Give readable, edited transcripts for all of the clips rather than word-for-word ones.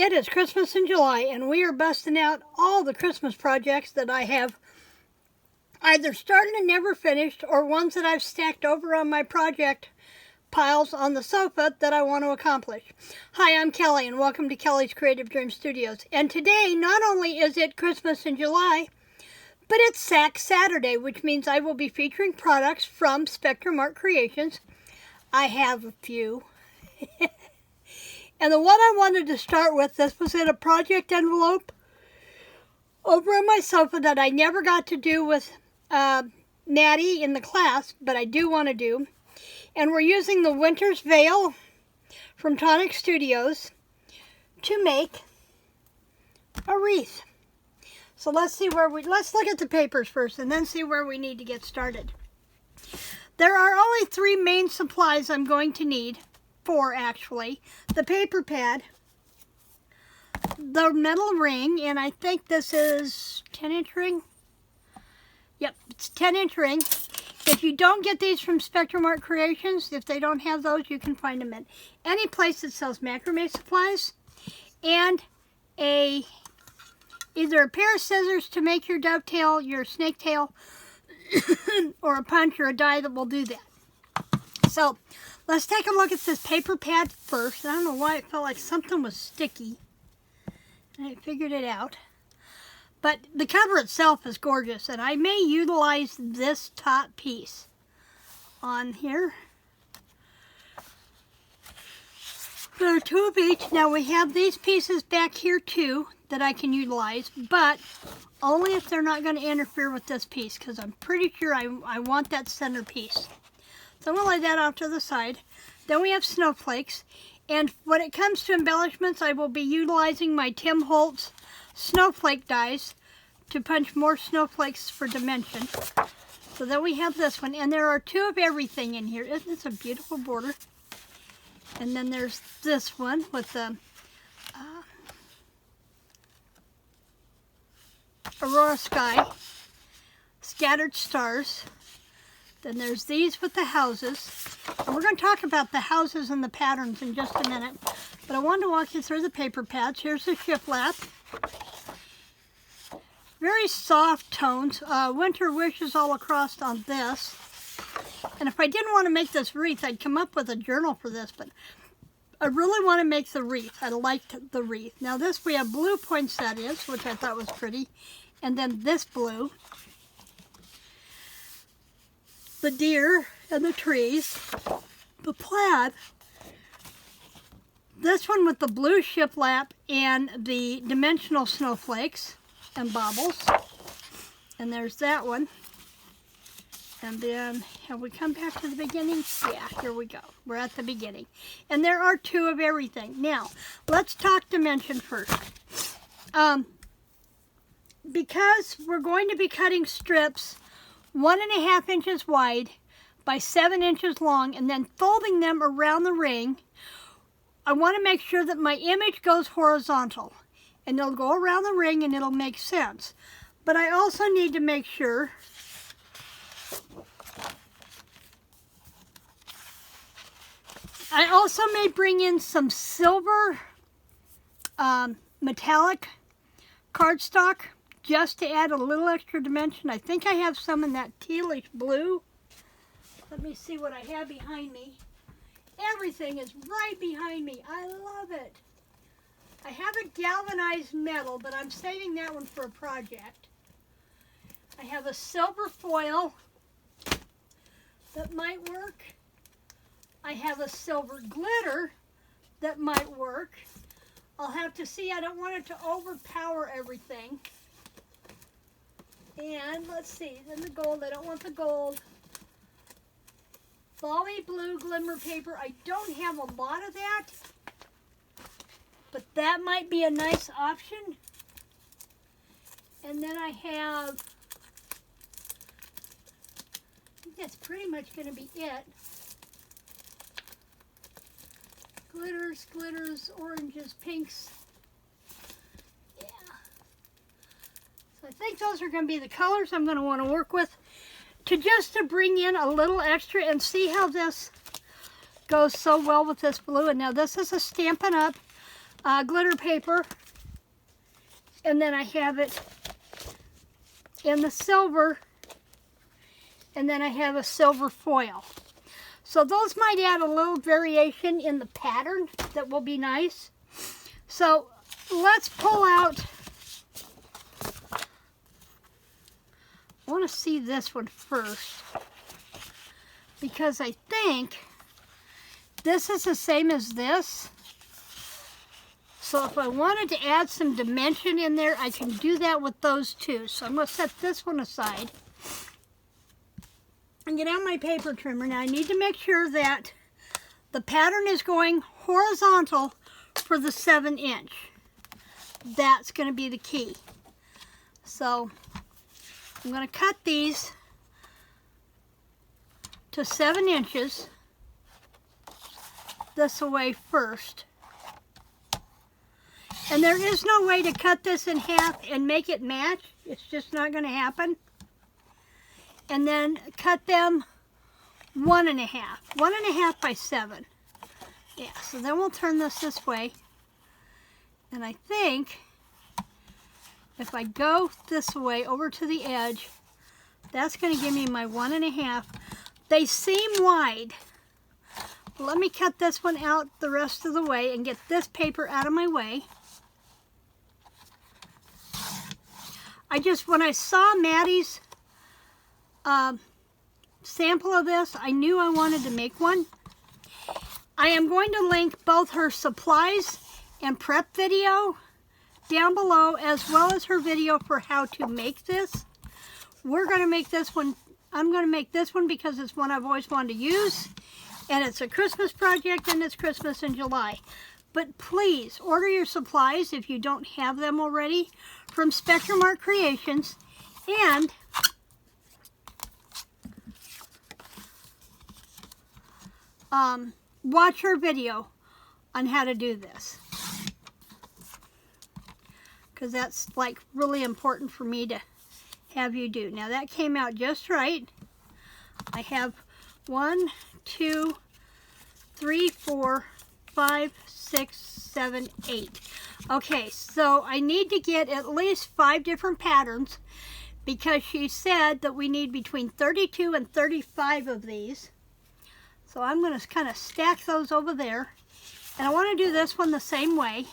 It is Christmas in July, and we are busting out all the Christmas projects that I have either started and never finished, or ones that I've stacked over on my project piles on the sofa that I want to accomplish. Hi, I'm Kelly, and welcome to Kelly's Creative Dream Studios. And today, not only is it Christmas in July, but it's Sack Saturday, which means I will be featuring products from Spectrum Art Creations. I have a few. And the one I wanted to start with, this was in a project envelope over on my sofa that I never got to do with Madi in the class, but I do want to do. And we're using the Winter's Veil from Tonic Studios to make a wreath. So let's look at the papers first and then see where we need to get started. There are only 3 main supplies I'm going to need. 4 actually. The paper pad, the metal ring, and I think this is 10-inch ring. Yep, it's 10-inch ring. If you don't get these from Spectrum Art Creations, if they don't have those, you can find them at any place that sells macrame supplies. And either a pair of scissors to make your dovetail, your snake tail, or a punch or a die that will do that. So let's take a look at this paper pad first. I don't know why it felt like something was sticky. I figured it out. But the cover itself is gorgeous, and I may utilize this top piece on here. There are 2 of each. Now we have these pieces back here too that I can utilize, but only if they're not going to interfere with this piece, because I'm pretty sure I want that center piece. So I'm going to lay that off to the side. Then we have snowflakes. And when it comes to embellishments, I will be utilizing my Tim Holtz snowflake dies to punch more snowflakes for dimension. So then we have this one. And there are 2 of everything in here. Isn't this a beautiful border? And then there's this one with the Aurora Sky, Scattered Stars. Then there's these with the houses. And we're going to talk about the houses and the patterns in just a minute. But I wanted to walk you through the paper pads. Here's the shiplap. Very soft tones. Winter wishes all across on this. And if I didn't want to make this wreath, I'd come up with a journal for this. But I really want to make the wreath. I liked the wreath. Now this, we have blue poinsettias, which I thought was pretty. And then this blue. The deer and the trees, the plaid, this one with the blue shiplap and the dimensional snowflakes and baubles, and there's that one. And then, have we come back to the beginning? Yeah, here we go. We're at the beginning. And there are 2 of everything. Now, let's talk dimension first. Because we're going to be cutting strips 1.5 inches wide by 7 inches long and then folding them around the ring, I want to make sure that my image goes horizontal, and it'll go around the ring and it'll make sense. But I also need to make sure I also may bring in some silver metallic cardstock just to add a little extra dimension. I think I have some in that tealish blue. Let me see what I have behind me. Everything is right behind me. I love it. I have a galvanized metal, but I'm saving that one for a project. I have a silver foil that might work. I have a silver glitter that might work. I'll have to see. I don't want it to overpower everything. And let's see, then the gold, I don't want the gold. Volley blue glimmer paper, I don't have a lot of that, but that might be a nice option. And then I have, I think that's pretty much going to be it. Glitters, oranges, pinks. I think those are going to be the colors I'm going to want to work with to bring in a little extra and see how this goes so well with this blue. And now this is a Stampin' Up! glitter paper, and then I have it in the silver, and then I have a silver foil. So those might add a little variation in the pattern that will be nice. So let's pull out, I want to see this one first, because I think this is the same as this. So if I wanted to add some dimension in there, I can do that with those two. So I'm going to set this one aside and get out my paper trimmer. Now I need to make sure that the pattern is going horizontal for the 7-inch. That's going to be the key. So I'm going to cut these to 7 inches this away first. And there is no way to cut this in half and make it match. It's just not going to happen. And then cut them 1.5. 1.5 by 7. Yeah, so then we'll turn this way. And I think if I go this way over to the edge, that's going to give me my 1.5. They seem wide. Let me cut this one out the rest of the way and get this paper out of my way. When I saw Madi's sample of this, I knew I wanted to make one. I am going to link both her supplies and prep video down below, as well as her video for how to make this. We're going to make this one. I'm going to make this one because it's one I've always wanted to use, and it's a Christmas project, and it's Christmas in July. But please order your supplies if you don't have them already from Spectrum Art Creations, and watch her video on how to do this, because that's like really important for me to have you do. Now that came out just right. I have 1, 2, 3, 4, 5, 6, 7, 8. Okay, so I need to get at least 5 different patterns, because she said that we need between 32 and 35 of these. So I'm going to kind of stack those over there. And I want to do this one the same way,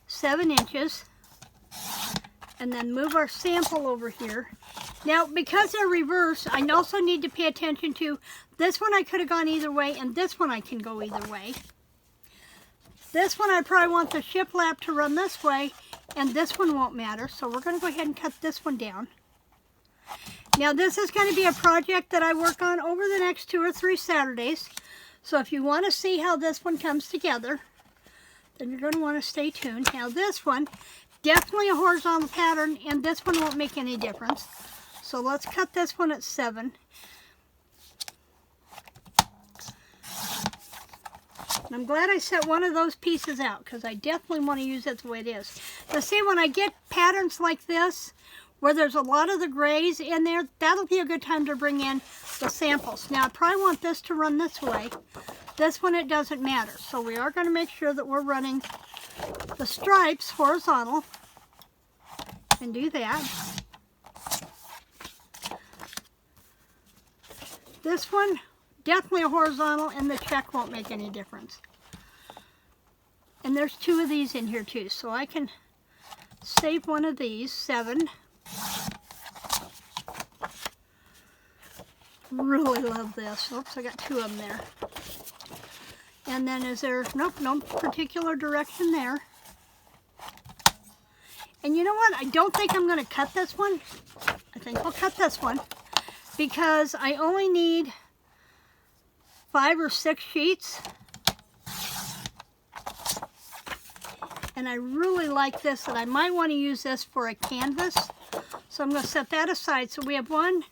7 inches. And then move our sample over here. Now, because they're reversed, I also need to pay attention to this one. I could have gone either way, and this one I can go either way. This one I probably want the shiplap to run this way, and this one won't matter. So we're going to go ahead and cut this one down. Now this is going to be a project that I work on over the next 2 or 3 Saturdays. So if you want to see how this one comes together, then you're going to want to stay tuned. Now this one, definitely a horizontal pattern, and this one won't make any difference. So let's cut this one at 7. And I'm glad I set one of those pieces out, because I definitely want to use it the way it is. Now see, when I get patterns like this, where there's a lot of the grays in there, that'll be a good time to bring in the samples. Now I probably want this to run this way. This one, it doesn't matter. So we are going to make sure that we're running the stripes horizontal, and do that. This one, definitely a horizontal, and the check won't make any difference. And there's 2 of these in here too, so I can save one of these, 7. Really love this. Oops, I got 2 of them there. And then is there, nope, no particular direction there. And you know what? I don't think I'm going to cut this one. I think I'll cut this one, because I only need 5 or 6 sheets. And I really like this, and I might want to use this for a canvas. So I'm going to set that aside. So we have 1,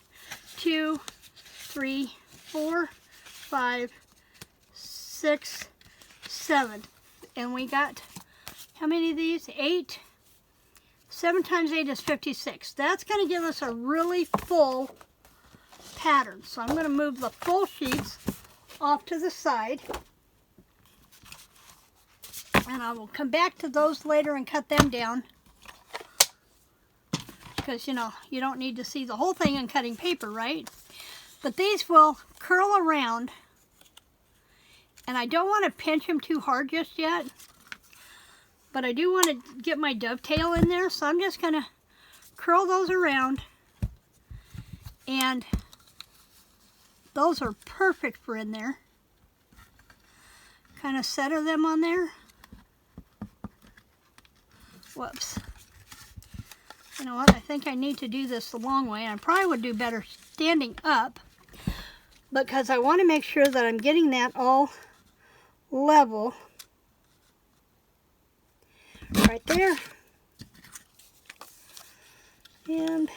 2, 3, 4, 5, 6, 7. And we got, how many of these? 8. 7 times 8 is 56. That's going to give us a really full pattern. So I'm going to move the full sheets off to the side. And I will come back to those later and cut them down. Because, you know, you don't need to see the whole thing on cutting paper, right? But these will curl around. And I don't want to pinch them too hard just yet. But I do want to get my dovetail in there. So I'm just going to curl those around. And those are perfect for in there. Kind of center them on there. Whoops. You know what? I think I need to do this the long way. I probably would do better standing up. Because I want to make sure that I'm getting that all level. Right there. And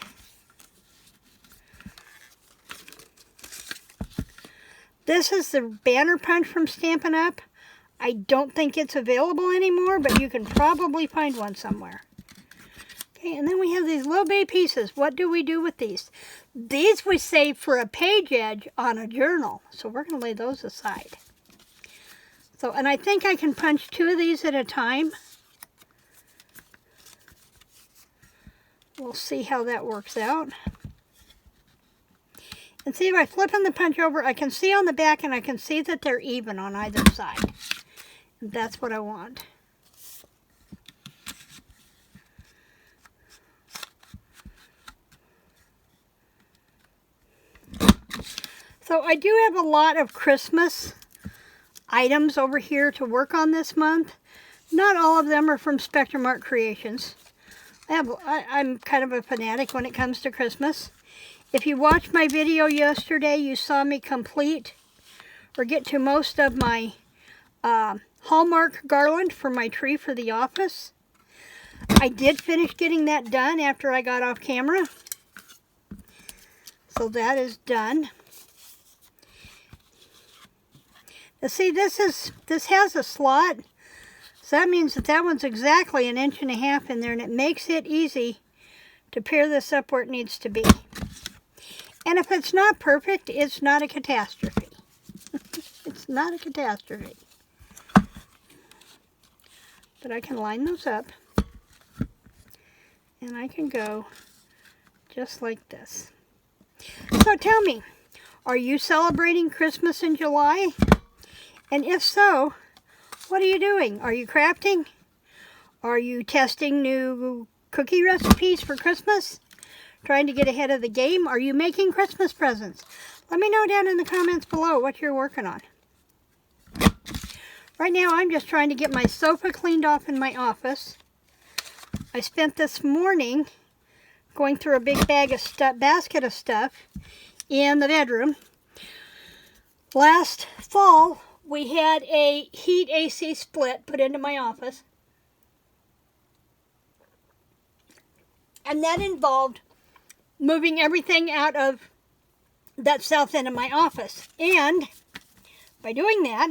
this is the banner punch from Stampin' Up! I don't think it's available anymore, but you can probably find one somewhere. Okay, and then we have these little bitty pieces. What do we do with these? These we save for a page edge on a journal. So we're going to lay those aside. So, and I think I can punch 2 of these at a time. We'll see how that works out. And see, by flipping the punch over, I can see on the back and I can see that they're even on either side. And that's what I want. So I do have a lot of Christmas items over here to work on this month. Not all of them are from Spectrum Art Creations. I'm kind of a fanatic when it comes to Christmas. If you watched my video yesterday, you saw me complete or get to most of my Hallmark garland for my tree for the office. I did finish getting that done after I got off camera. So that is done. Now see, this has a slot. So that means that that one's exactly 1.5 inches in there, and it makes it easy to pair this up where it needs to be. And if it's not perfect, it's not a catastrophe. It's not a catastrophe. But I can line those up. And I can go just like this. So tell me, are you celebrating Christmas in July? And if so, what are you doing? Are you crafting? Are you testing new cookie recipes for Christmas? Trying to get ahead of the game? Are you making Christmas presents? Let me know down in the comments below what you're working on. Right now, I'm just trying to get my sofa cleaned off in my office. I spent this morning going through a big basket of stuff in the bedroom. Last fall, we had a heat AC split put into my office. And that involved moving everything out of that south end of my office. And by doing that,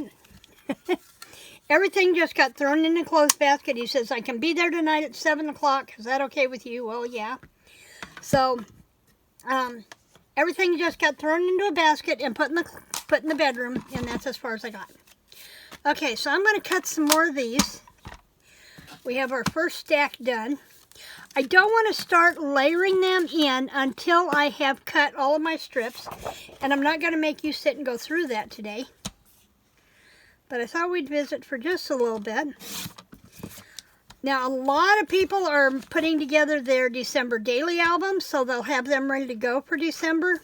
everything just got thrown in a clothes basket. He says, I can be there tonight at 7 o'clock. Is that okay with you? Well, yeah. So, everything just got thrown into a basket and put in the bedroom, and that's as far as I got. Okay, so I'm going to cut some more of these. We have our first stack done. I don't want to start layering them in until I have cut all of my strips, and I'm not going to make you sit and go through that today. But I thought we'd visit for just a little bit. Now, a lot of people are putting together their December daily albums, so they'll have them ready to go for December.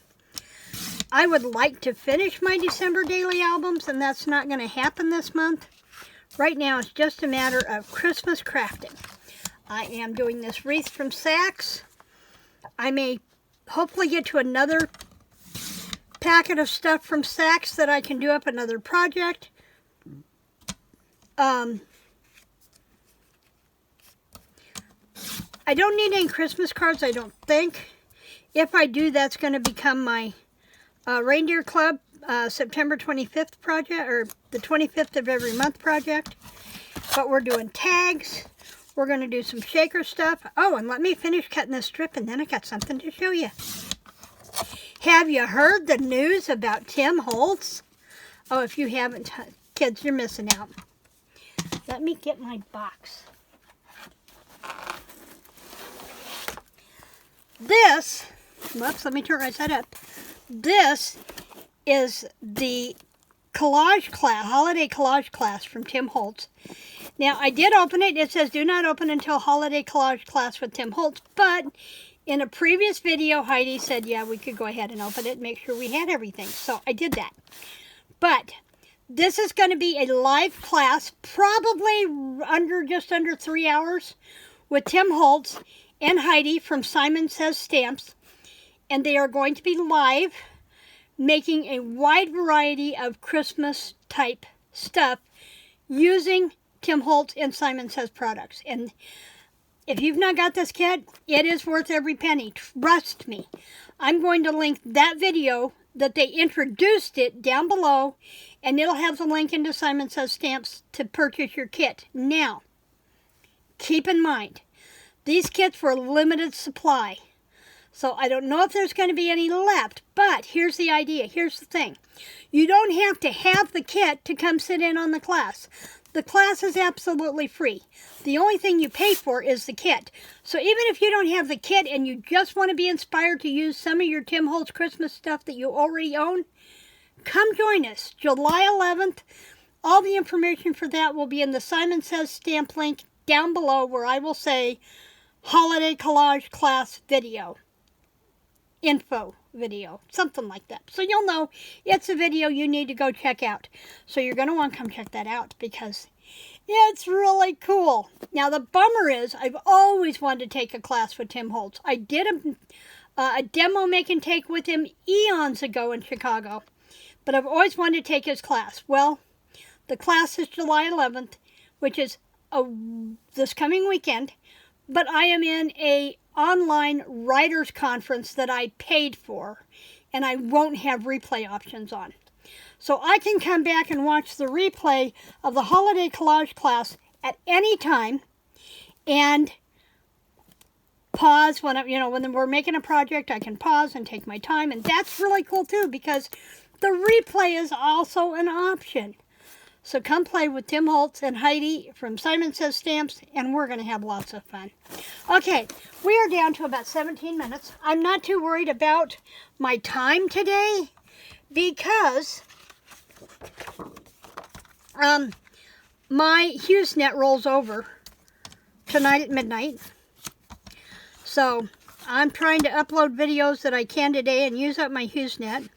I would like to finish my December daily albums, and that's not going to happen this month. Right now, it's just a matter of Christmas crafting. I am doing this wreath from Saks. I may hopefully get to another packet of stuff from Saks that I can do up another project. I don't need any Christmas cards, I don't think. If I do, that's going to become my Reindeer Club September 25th project, or the 25th of every month project. But we're doing tags. We're going to do some shaker stuff. Oh, and let me finish cutting this strip, and then I got something to show you. Have you heard the news about Tim Holtz? Oh, if you haven't, kids, you're missing out. let me get my box. This, whoops, let me turn it right side up. This is the collage class, holiday collage class from Tim Holtz. Now, I did open it. It says do not open until holiday collage class with Tim Holtz, but in a previous video, Heidi said, yeah, we could go ahead and open it and make sure we had everything. So I did that. But this is going to be a live class, probably just under 3 hours, with Tim Holtz and Heidi from Simon Says Stamps. And they are going to be live, making a wide variety of Christmas type stuff using Tim Holtz and Simon Says products. And if you've not got this kit, it is worth every penny. Trust me. I'm going to link that video that they introduced it down below, and it'll have the link into Simon Says Stamps to purchase your kit. Now, keep in mind, these kits were limited supply. So I don't know if there's going to be any left, but here's the idea. Here's the thing. You don't have to have the kit to come sit in on the class. The class is absolutely free. The only thing you pay for is the kit. So even if you don't have the kit and you just want to be inspired to use some of your Tim Holtz Christmas stuff that you already own, come join us. July 11th. All the information for that will be in the Simon Says Stamp link down below, where I will say Holiday Collage Class Video. Info video, something like that. So you'll know it's a video you need to go check out. So you're going to want to come check that out because it's really cool. Now the bummer is I've always wanted to take a class with Tim Holtz. I did a demo make and take with him eons ago in Chicago, but I've always wanted to take his class. Well, the class is July 11th, which is this coming weekend, but I am in a online writers conference that I paid for, and I won't have replay options on. So I can come back and watch the replay of the holiday collage class at any time and pause when when we're making a project. I can pause and take my time, and that's really cool too, because the replay is also an option. So come play with Tim Holtz and Heidi from Simon Says Stamps, and we're going to have lots of fun. Okay, we are down to about 17 minutes. I'm not too worried about my time today because my HughesNet rolls over tonight at midnight. So I'm trying to upload videos that I can today and use up my HughesNet,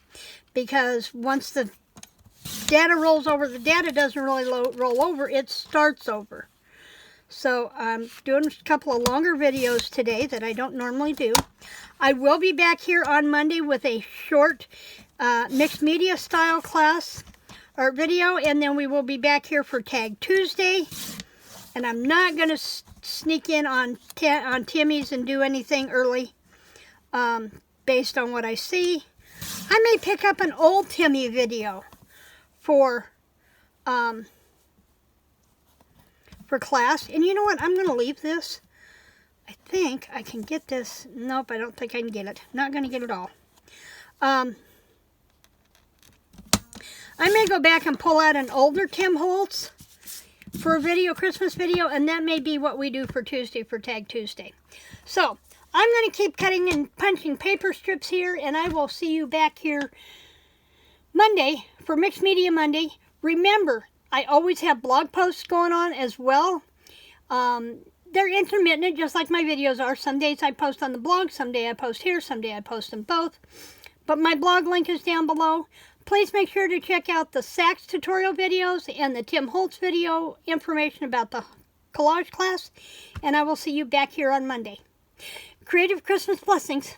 because once the data rolls over, the data doesn't really roll over, it starts over. So I'm doing a couple of longer videos today that I don't normally do. I will be back here on Monday with a short mixed media style class or video, and then we will be back here for Tag Tuesday. And I'm not going to sneak in on Timmy's and do anything early based on what I see. I may pick up an old Timmy video for class. And you know what? I'm going to leave this. I think I can get this. Nope, I don't think I can get it. Not going to get it all. I may go back and pull out an older Tim Holtz for a video, Christmas video, and that may be what we do for Tuesday, for Tag Tuesday. So, I'm going to keep cutting and punching paper strips here, and I will see you back here Monday for Mixed Media Monday. Remember, I always have blog posts going on as well. They're intermittent, just like my videos are. Some days I post on the blog, some day I post here, some day I post them both. But my blog link is down below. Please make sure to check out the Sax tutorial videos and the Tim Holtz video information about the collage class. And I will see you back here on Monday. Creative Christmas blessings.